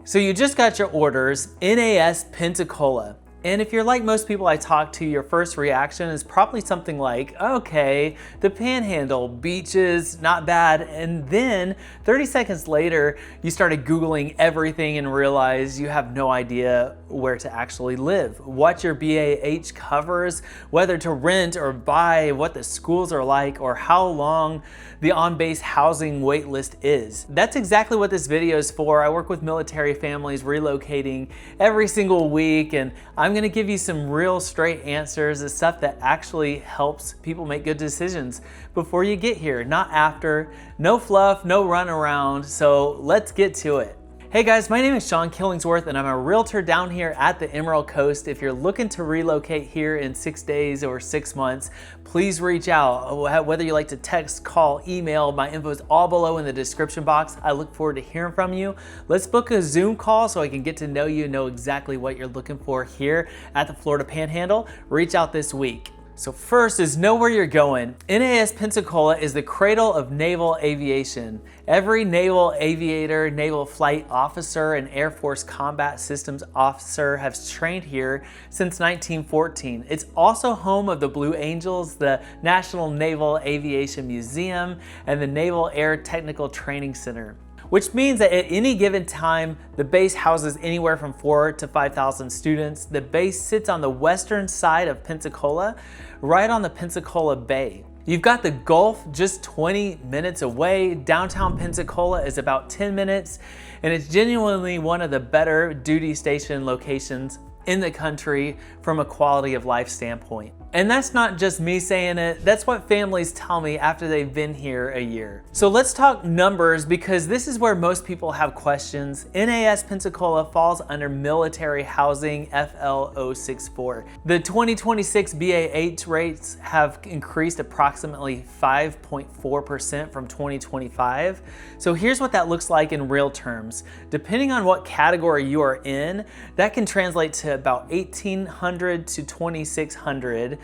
So you just got your orders, NAS Pensacola. And if you're like most people I talk to, your first reaction is probably something like, okay, the Panhandle, beaches, not bad. And then 30 seconds later, you started Googling everything and realized you have no idea where to actually live, what your BAH covers, whether to rent or buy, what the schools are like, or how long the on-base housing wait list is. That's exactly what this video is for. I work with military families relocating every single week, and I'm gonna give you some real straight answers, the stuff that actually helps people make good decisions before you get here, not after. No fluff, no run around, so let's get to it. Hey guys, my name is Shaunda Killingsworth and I'm a realtor down here at the Emerald Coast. If you're looking to relocate here in 6 days or 6 months, please reach out. Whether you like to text, call, email, my info is all below in the description box. I look forward to hearing from you. Let's book a Zoom call so I can get to know you and know exactly what you're looking for here at the Florida Panhandle. Reach out this week. So first is know where you're going. NAS Pensacola is the cradle of naval aviation. Every naval aviator, naval flight officer, and Air Force combat systems officer has trained here since 1914. It's also home of the Blue Angels, the National Naval Aviation Museum, and the Naval Air Technical Training Center, which means that at any given time, the base houses anywhere from 4,000 to 5,000 students. The base sits on the western side of Pensacola, right on the Pensacola Bay. You've got the Gulf just 20 minutes away. Downtown Pensacola is about 10 minutes, and it's genuinely one of the better duty station locations in the country from a quality of life standpoint. And that's not just me saying it, that's what families tell me after they've been here a year. So let's talk numbers, because this is where most people have questions. NAS Pensacola falls under military housing FL064. The 2026 BAH rates have increased approximately 5.4% from 2025. So here's what that looks like in real terms. Depending on what category you are in, that can translate to about $1,800 to $2,600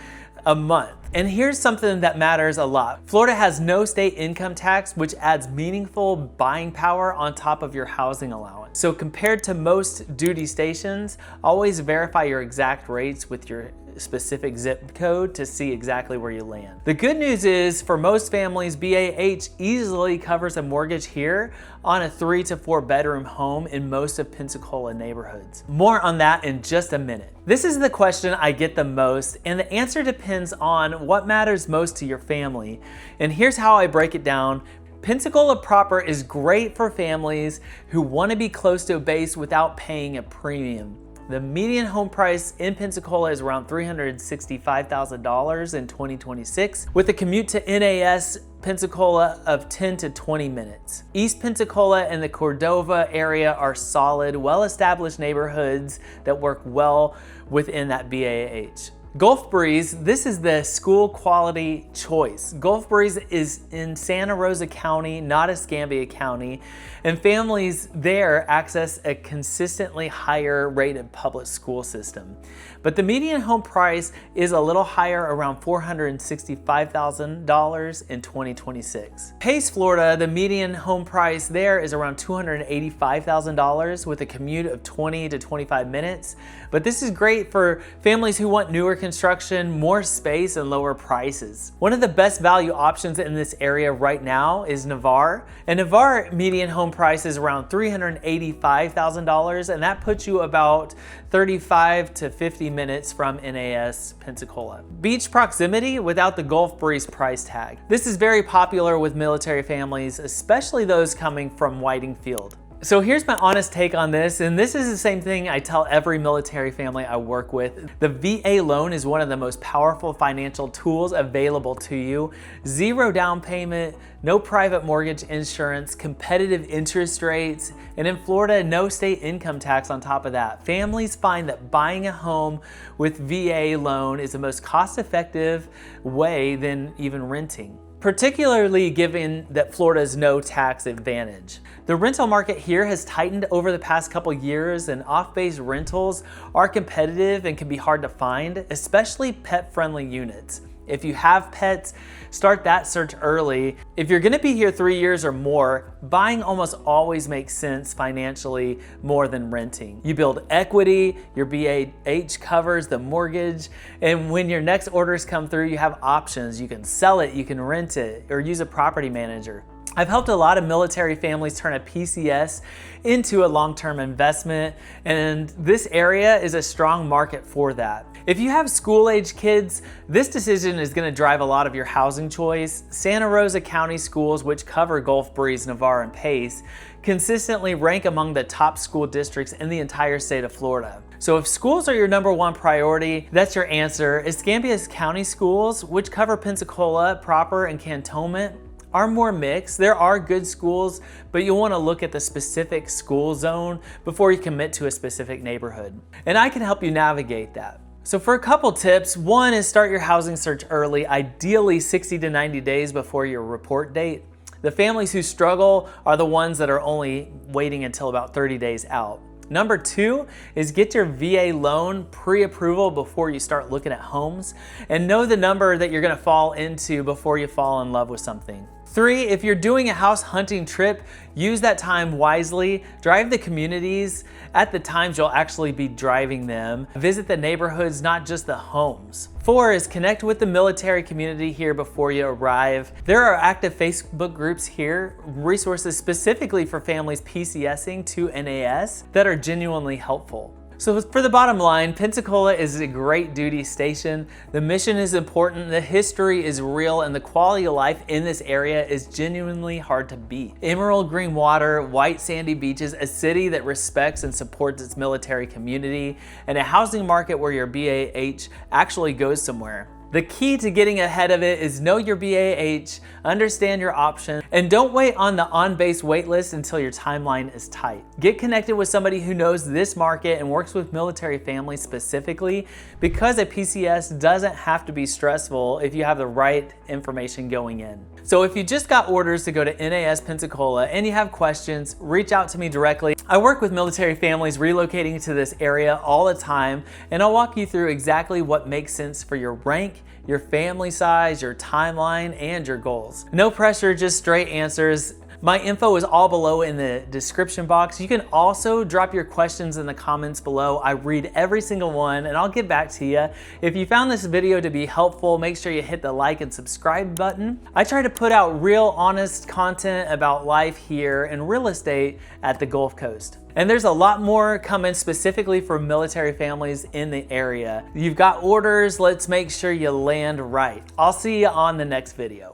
a month. And here's something that matters a lot. Florida has no state income tax, which adds meaningful buying power on top of your housing allowance. So compared to most duty stations, always verify your exact rates with your specific zip code to see exactly where you land. The good news is, for most families, BAH easily covers a mortgage here on a 3 to 4 bedroom home in most of Pensacola neighborhoods. More on that in just a minute. This is the question I get the most, and the answer depends on what matters most to your family. And here's how I break it down. Pensacola proper is great for families who want to be close to a base without paying a premium. The median home price in Pensacola is around $365,000 in 2026, with a commute to NAS Pensacola of 10 to 20 minutes. East Pensacola and the Cordova area are solid, well-established neighborhoods that work well within that BAH. Gulf Breeze, this is the school quality choice. Gulf Breeze is in Santa Rosa County, not Escambia County, and families there access a consistently higher rated public school system. But the median home price is a little higher, around $465,000 in 2026. Pace, Florida, the median home price there is around $285,000 with a commute of 20 to 25 minutes. But this is great for families who want newer construction, more space, and lower prices. One of the best value options in this area right now is Navarre. And Navarre median home price is around $385,000, and that puts you about 35 to 50 minutes from NAS Pensacola. Beach proximity without the Gulf Breeze price tag. This is very popular with military families, especially those coming from Whiting Field. So here's my honest take on this, and this is the same thing I tell every military family I work with. The VA loan is one of the most powerful financial tools available to you. Zero down payment, no private mortgage insurance, competitive interest rates, and in Florida, no state income tax on top of that. Families find that buying a home with VA loan is the most cost-effective way than even renting, particularly given that Florida's no tax advantage. The rental market here has tightened over the past couple years, and off-base rentals are competitive and can be hard to find, especially pet-friendly units. If you have pets, start that search early. If you're gonna be here 3 years or more, buying almost always makes sense financially more than renting. You build equity, your BAH covers the mortgage, and when your next orders come through, you have options. You can sell it, you can rent it, or use a property manager. I've helped a lot of military families turn a PCS into a long-term investment, and this area is a strong market for that. If you have school-age kids, this decision is going to drive a lot of your housing choice. Santa Rosa County schools, which cover Gulf Breeze, Navarre, and Pace, consistently rank among the top school districts in the entire state of Florida. So if schools are your #1 priority, that's your answer. Escambia County schools, which cover Pensacola proper and Cantonment, are more mixed. There are good schools, but you'll want to look at the specific school zone before you commit to a specific neighborhood. And I can help you navigate that. So for a couple tips, one is start your housing search early, ideally 60 to 90 days before your report date. The families who struggle are the ones that are only waiting until about 30 days out. Number 2 is get your VA loan pre-approval before you start looking at homes, and know the number that you're gonna fall into before you fall in love with something. 3, if you're doing a house hunting trip, use that time wisely. Drive the communities at the times you'll actually be driving them. Visit the neighborhoods, not just the homes. 4 is connect with the military community here before you arrive. There are active Facebook groups here, resources specifically for families PCSing to NAS that are genuinely helpful. So for the bottom line, Pensacola is a great duty station. The mission is important, the history is real, and the quality of life in this area is genuinely hard to beat. Emerald green water, white sandy beaches, a city that respects and supports its military community, and a housing market where your BAH actually goes somewhere. The key to getting ahead of it is know your BAH, understand your options, and don't wait on the on-base wait list until your timeline is tight. Get connected with somebody who knows this market and works with military families specifically, because a PCS doesn't have to be stressful if you have the right information going in. So if you just got orders to go to NAS Pensacola and you have questions, reach out to me directly. I work with military families relocating to this area all the time, and I'll walk you through exactly what makes sense for your rank, your family size, your timeline, and your goals. No pressure, just straight answers. My info is all below in the description box. You can also drop your questions in the comments below. I read every single one and I'll get back to you. If you found this video to be helpful, make sure you hit the like and subscribe button. I try to put out real, honest content about life here in real estate at the Gulf Coast. And there's a lot more coming specifically for military families in the area. You've got orders, let's make sure you land right. I'll see you on the next video.